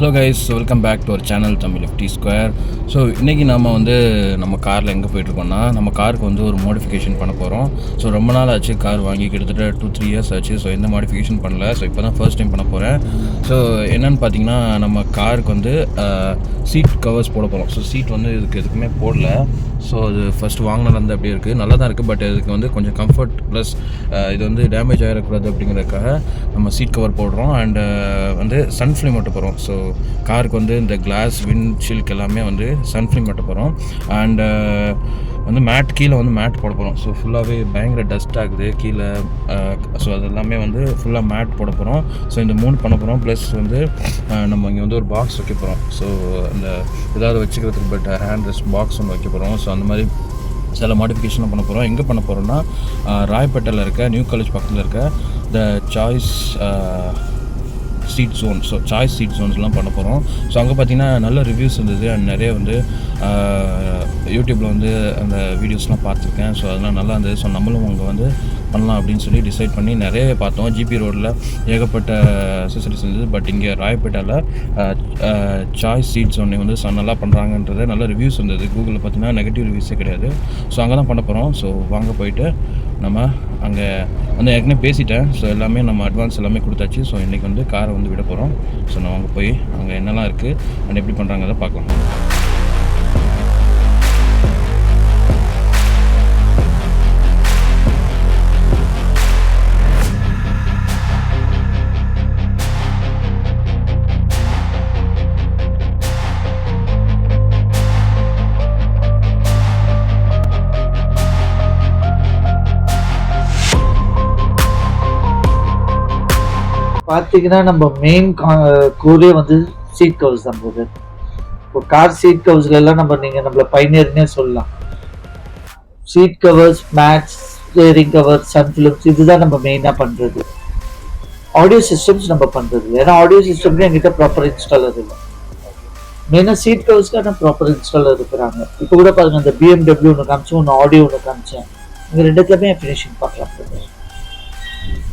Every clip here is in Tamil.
Hello guys, welcome back to our channel Tamil FT square. So இன்றைக்கி நம்ம காரில் எங்கே போயிட்டுருக்கோம்னா, நம்ம காருக்கு வந்து ஒரு மாடிஃபிகேஷன் பண்ண போகிறோம். ஸோ ரொம்ப நாள் ஆச்சு கார் வாங்கி, கிட்டத்தட்ட 2-3 இயர்ஸ் ஆச்சு. ஸோ எந்த மாடிஃபிகேஷன் பண்ணல. ஸோ இப்போ தான் ஃபர்ஸ்ட் டைம் பண்ண போகிறேன். ஸோ என்னென்னு பார்த்தீங்கன்னா, நம்ம காருக்கு வந்து சீட் கவர்ஸ் போட போகிறோம். ஸோ சீட் வந்து எதுக்குமே போடல. ஸோ அது ஃபஸ்ட்டு வாங்கினது அப்படியே இருக்குது, நல்லா தான் இருக்குது. பட் இதுக்கு வந்து கொஞ்சம் கம்ஃபர்ட் ப்ளஸ் இது வந்து டேமேஜ் ஆகிடக்கூடாது அப்படிங்கிறதுக்காக நம்ம சீட் கவர் போடுறோம். அண்டு வந்து சன்ஃப்ளேம் மட்டும் போகிறோம். ஸோ காருக்கு வந்து இந்த கிளாஸ் விண்ட்ஷீல்டுக்கு எல்லாமே வந்து சன்ஃப்ளேம் மட்டும் போகிறோம். அண்டு வந்து கீழே வந்து மேட் போட போகிறோம். ஸோ ஃபுல்லாகவே பயங்கர டஸ்ட் ஆகுது கீழே. ஸோ அது எல்லாமே வந்து ஃபுல்லாக மேட் போட போகிறோம். ஸோ இந்த 3 பண்ண போகிறோம். ப்ளஸ் வந்து நம்ம இங்கே வந்து ஒரு பாக்ஸ் வைக்க போகிறோம். ஸோ அந்த ஏதாவது வச்சுக்கிறதுக்கு பட் ஹேண்ட் ரெஸ்ட் பாக்ஸ் ஒன்று வைக்க போகிறோம். ஸோ அந்த மாதிரி சில மாடிஃபிகேஷன் பண்ண போகிறோம். எங்கே பண்ண போகிறோம்னா, ராயப்பேட்டையில் இருக்க நியூ காலேஜ் பக்கத்தில் இருக்க the choice seat zone. So choice seat ஜோன்ஸ்லாம் பண்ண போகிறோம். ஸோ அங்கே பார்த்தீங்கன்னா நல்ல ரிவ்யூஸ் இருந்தது. அண்ட் நிறைய வந்து யூடியூப்பில் வந்து அந்த வீடியோஸ்லாம் பார்த்துருக்கேன். ஸோ அதெல்லாம் நல்லா இருந்தது. ஸோ நம்மளும் அங்கே வந்து பண்ணலாம் அப்படின்னு சொல்லி டிசைட் பண்ணி நிறைய பார்த்தோம். ஜிபி ரோடில் ஏகப்பட்ட அக்சசரிஸ் இருந்தது. பட் இங்கே ராயப்பேட்டாவில் சாய்ஸ் சீட் ஜோன் வந்து நல்லா பண்ணுறாங்கன்றது நல்ல ரிவ்யூஸ் இருந்தது. கூகுளில் பார்த்தீங்கன்னா நெகட்டிவ் ரிவ்யூஸே கிடையாது. ஸோ அங்கே தான் பண்ண போகிறோம். ஸோ வாங்க போயிட்டு நம்ம அங்கே வந்து ஏற்கனவே பேசிட்டேன். ஸோ எல்லாமே நம்ம அட்வான்ஸ் எல்லாமே கொடுத்தாச்சு. ஸோ இன்றைக்கி வந்து காரை வந்து விட போகிறோம். ஸோ நம்ம அங்கே போய் அங்கே என்னெல்லாம் இருக்குது அண்ட் எப்படி பண்ணுறாங்கிறத பார்க்கலாம். பார்த்தீங்கன்னா நம்ம மெயின் கோரே வந்து சீட் கவர்ஸ் தான் போகுது. இப்போ கார் சீட் கவர்ஸ்ல எல்லாம் நம்மள பைனியர்னே சொல்லலாம். Seat covers, mats, steering cover, சன்ஃபிலிப்ஸ், இதுதான் நம்ம மெயினாக பண்ணுறது. ஆடியோ சிஸ்டம்ஸ் நம்ம பண்ணுறது, ஏன்னா ஆடியோ சிஸ்டம்லேயே எங்கிட்ட ப்ராப்பர் இன்ஸ்டாலர் இல்லை. மெயினாக சீட் கவர்ஸ்க்கான ப்ராப்பர் இன்ஸ்டாலர் இருக்கிறாங்க. இப்போ கூட பாருங்க, அந்த BMW ஒன்று காமிச்சேன், ஒன்று ஆடியோ ஒன்று காமிச்சேன். இங்கே ரெண்டுத்துலையுமே ஃபினிஷிங் பார்க்கலாம்.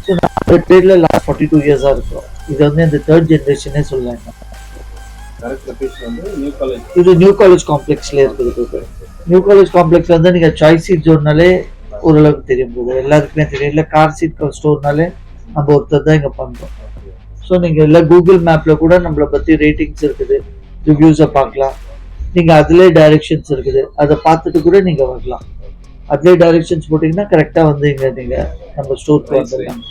ஸோ நான் ட்ரேட்ல லாஸ்ட் 42 இயர்ஸாக இருக்கிறோம். இது வந்து இந்த 3rd ஜென்ரேஷனே சொல்லலாம். இது நியூ காலேஜ் காம்ப்ளெக்ஸ்ல இருக்குது. நியூ காலேஜ் காம்ப்ளெக்ஸ்ல வந்து நீங்கள் சாய்ஸ் சீட் ஜோன்னாலே ஓரளவுக்கு தெரியும் போது எல்லாருக்குமே தெரியும். இல்லை கார் சீட் ஸ்டோர்னாலே நம்ம ஒருத்தர் தான் இங்கே பண்ணுறோம். ஸோ நீங்கள் இல்லை கூகுள் மேப்பில் கூட நம்மளை பற்றி ரேட்டிங்ஸ் இருக்குது, ரிவ்யூஸை பார்க்கலாம். நீங்கள் அதிலே டைரக்ஷன்ஸ் இருக்குது, அதை பார்த்துட்டு கூட நீங்கள் வரலாம். அதிலே டைரக்ஷன்ஸ் போட்டிங்கன்னா கரெக்டாக வந்து இங்கே நீங்கள் நம்ம ஸ்டோருக்கு வந்துடலாம்.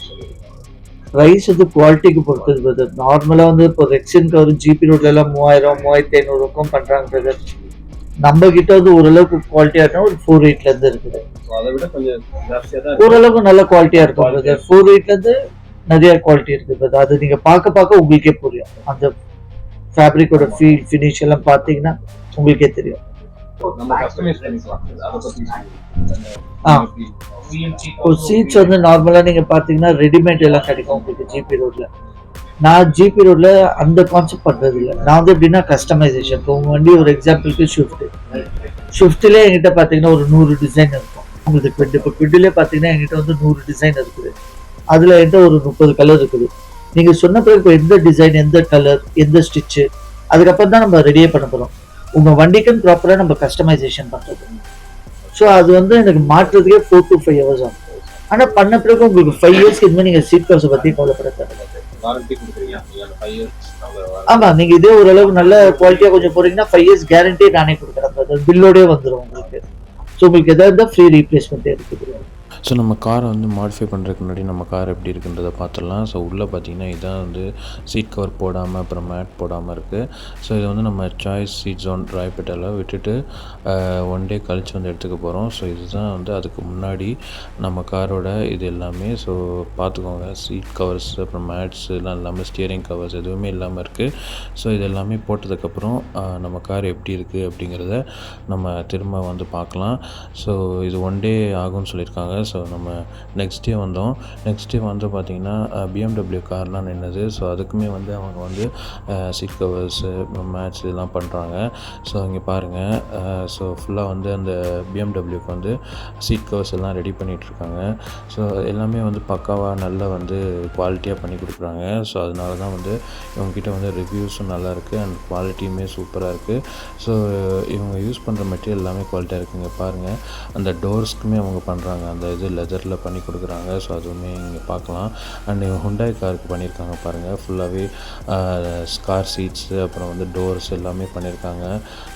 ப்ரைஸ் வந்து குவாலிட்டிக்கு பொறுத்தது பிரதர். நார்மலாக வந்து இப்போ ரெக்ஸன் கவர் ஜிபி ரோட்லலாம் 3000-3500 பண்ணுறாங்க. நம்ம கிட்ட வந்து ஓரளவுக்கு குவாலிட்டியாக ஒரு 4.8 இருக்குது. ஓரளவுக்கு நல்ல குவாலிட்டியாக இருக்கும் பிரதர். 4.8 நிறைய குவாலிட்டி இருக்குது பிரதர். அது நீங்கள் பார்க்க உங்களுக்கே புரியும். அந்த ஃபேப்ரிக்கோட ஃபினிஷ் எல்லாம் பார்த்தீங்கன்னா உங்களுக்கே தெரியும். சீட்ஸ் வந்து நார்மலா நீங்க பாத்தீங்கன்னா ரெடிமேட் எல்லாம் கிடைக்கும் உங்களுக்கு ஜிபி ரோட்ல. நான் ஜிபி ரோட்ல அந்த கான்செப்ட் பண்றது இல்லை. நான் வந்து எப்படின்னா கஸ்டமைசேஷன். இப்போ உங்க வண்டி ஒரு எக்ஸாம்பிளுக்கு ஷிஃப்ட்லேயே என்கிட்ட பாத்தீங்கன்னா ஒரு 100 டிசைன் இருக்கும். உங்களுக்கு இப்போ குவிட்லேயே பாத்தீங்கன்னா என்கிட்ட வந்து 100 டிசைன் இருக்குது. அதுல என்கிட்ட ஒரு 30 கலர் இருக்குது. நீங்க சொன்ன பிறகு இப்போ எந்த டிசைன், எந்த கலர், எந்த ஸ்டிச்சு, அதுக்கப்புறம் தான் நம்ம ரெடியே பண்ண போறோம். உங்க வண்டிக்குன்னு ப்ராப்பரா நம்ம கஸ்டமைசேஷன் பண்றது. ஸோ அது வந்து எனக்கு மாற்றுறதுக்கே 4 to 5 hours ஆகும். ஆனால் பண்ண பிறகு உங்களுக்கு 5 இயர்ஸ்க்கு இதுமாதிரி நீங்கள் சீட் கவர்ஸை பற்றி கவலைப்பட தேவையில்லை. ஆமாம், நீங்கள் இதே ஓரளவுக்கு நல்ல குவாலிட்டியாக கொஞ்சம் போறீங்கன்னா 5 இயர்ஸ் கேரண்டி நானே கொடுக்குறேன். பில்லோடே வந்துடும் உங்களுக்கு. ஸோ உங்களுக்கு எதாவது இருந்தால் ஃப்ரீ ரீப்ளேஸ்மெண்ட்டே இருக்குது. ஸோ நம்ம காரை வந்து மாடிஃபை பண்ணுறதுக்கு முன்னாடி நம்ம கார் எப்படி இருக்குன்றதை பார்த்துடலாம். ஸோ உள்ளே பார்த்திங்கன்னா இதான் வந்து சீட் கவர் போடாமல் அப்புறம் மேட் போடாமல் இருக்குது. ஸோ இதை வந்து நம்ம சாய்ஸ் சீட் ஜோன் ராயப்பேட்டையில் விட்டுட்டு 1 day கழிச்சு வந்து எடுத்துக்க போகிறோம். ஸோ இதுதான் வந்து அதுக்கு முன்னாடி நம்ம காரோட இது எல்லாமே. ஸோ பார்த்துக்கோங்க, சீட் கவர்ஸ் அப்புறம் மேட்ஸ் எல்லாம் இல்லாமல், ஸ்டியரிங் கவர்ஸ் எதுவுமே இல்லாமல் இருக்குது. ஸோ இது எல்லாமே போட்டதுக்கப்புறம் நம்ம கார் எப்படி இருக்குது அப்படிங்கிறத நம்ம திரும்ப வந்து பார்க்கலாம். ஸோ இது 1 day ஆகும்னு சொல்லியிருக்காங்க. ஸோ ஸோ நம்ம நெக்ஸ்ட் டே வந்தோம். நெக்ஸ்ட் டே வந்து பார்த்திங்கன்னா BMW கார்லாம் நின்னுது. ஸோ அதுக்குமே வந்து அவங்க வந்து சீட் கவர்ஸு, மேட்ஸ் இதெல்லாம் பண்ணுறாங்க. ஸோ இங்கே பாருங்கள். ஸோ ஃபுல்லாக வந்து அந்த BMWக்கு வந்து சீட் கவர்ஸ் எல்லாம் ரெடி பண்ணிகிட்ருக்காங்க. ஸோ எல்லாமே வந்து பக்காவாக நல்லா வந்து குவாலிட்டியாக பண்ணி கொடுக்குறாங்க. ஸோ அதனால தான் வந்து இவங்ககிட்ட வந்து ரிவ்யூஸும் நல்லாயிருக்கு அண்ட் குவாலிட்டியுமே சூப்பராக இருக்குது. ஸோ இவங்க யூஸ் பண்ணுற மெட்டீரியல் எல்லாமே குவாலிட்டியாக இருக்குங்க. பாருங்கள், அந்த டோர்ஸ்க்குமே அவங்க பண்ணுறாங்க, அந்த இது லெதரில் பண்ணி கொடுக்குறாங்க. ஸோ அதுவுமே இங்கே பார்க்கலாம். அண்ட் ஹுண்டாய் காருக்கு பண்ணியிருக்காங்க பாருங்கள். ஃபுல்லாகவே கார் சீட்ஸு, அப்புறம் வந்து டோர்ஸ் எல்லாமே பண்ணியிருக்காங்க.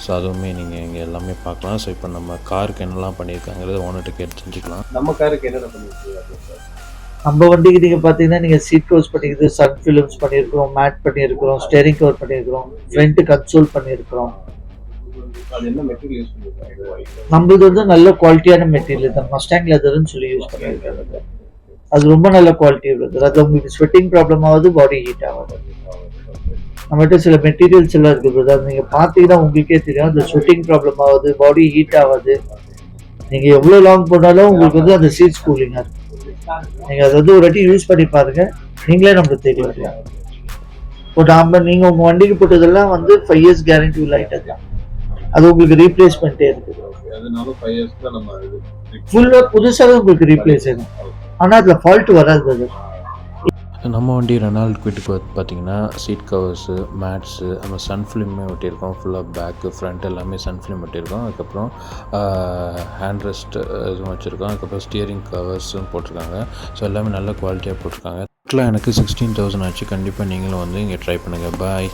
ஸோ அதுவுமே நீங்கள் இங்கே எல்லாமே பார்க்கலாம். ஸோ இப்போ நம்ம காருக்கு என்னெல்லாம் பண்ணியிருக்காங்கிறது ஓனர்கிட்ட கேட்டு தெரிஞ்சுக்கலாம். நம்ம காருக்கு என்னென்ன பண்ணிருக்கீங்க சார்? நம்ம வண்டிக்கு நீங்கள் பார்த்தீங்கன்னா நீங்கள் சீட் கவர்ஸ் பண்ணிக்கிறது, சன் ஃபிலிம்ஸ் பண்ணியிருக்கிறோம், மேட் பண்ணியிருக்கிறோம், ஸ்டேரிங் கவர் பண்ணியிருக்கிறோம், ஃப்ரண்ட் கன்சோல் பண்ணியிருக்கிறோம். அது என்ன மெட்டீரியல் யூஸ் பண்ணிருக்காங்க? நம்மளது வந்து நல்ல குவாலிட்டியான மெட்டீரியல் தான், மஸ்டாங் லெதர்னு சொல்லி யூஸ் பண்ணியிருக்காங்க. அது ரொம்ப நல்ல குவாலிட்டி உள்ளது. அது உங்களுக்கு ஸ்வெட்டிங் ப்ராப்ளம் ஆகுது, பாடி ஹீட் ஆகுது. நம்மகிட்ட சில மெட்டீரியல்ஸ் எல்லாம் இருக்குது, அது நீங்கள் பார்த்தீங்கன்னா உங்களுக்கே தெரியும். அந்த ஸ்வெட்டிங் ப்ராப்ளம் ஆகுது, பாடி ஹீட் ஆகுது. நீங்கள் எவ்வளோ லாங் போனாலும் உங்களுக்கு வந்து அந்த சீட்ஸ் கூலிங்காக இருக்கும். நீங்கள் அதை வந்து ஒரு வாட்டி யூஸ் பண்ணி பாருங்க, நீங்களே நம்மளுக்கு தெரியல. இப்போ நீங்கள் உங்கள் வண்டிக்கு போட்டதெல்லாம் வந்து 5 years கேரண்டி உள்ள ஐட்டம் தான். அது உங்களுக்கு ரீப்ளேஸ்மெண்ட்டே இருக்குது. அதனால 5 years தான் நம்ம இது ஃபுல்லாக புதுசாகவே உங்களுக்கு ரீப்ளேஸ் ஆகும். ஆனால் அதில் ஃபால்ட் வராது. அது நம்ம வண்டி ரெனால்ட் குவிட்டுக்கு பார்த்திங்கன்னா சீட் கவர்ஸு, மேட்ஸு, நம்ம சன் ஃபிலிமே ஒட்டியிருக்கோம். ஃபுல்லாக பேக்கு ஃப்ரண்ட் எல்லாமே சன் ஃபிலிம் ஒட்டியிருக்கோம். அதுக்கப்புறம் ஹேண்ட் ரெஸ்ட் இதுவும் வச்சுருக்கோம். அதுக்கப்புறம் ஸ்டியரிங் கவர்ஸும் போட்டிருக்காங்க. ஸோ எல்லாமே நல்ல குவாலிட்டியாக போட்டிருக்காங்க. டோட்டலாக எனக்கு 16,000 ஆச்சு. கண்டிப்பாக நீங்களும் வந்து இங்கே ட்ரை பண்ணுங்கள். பாய்.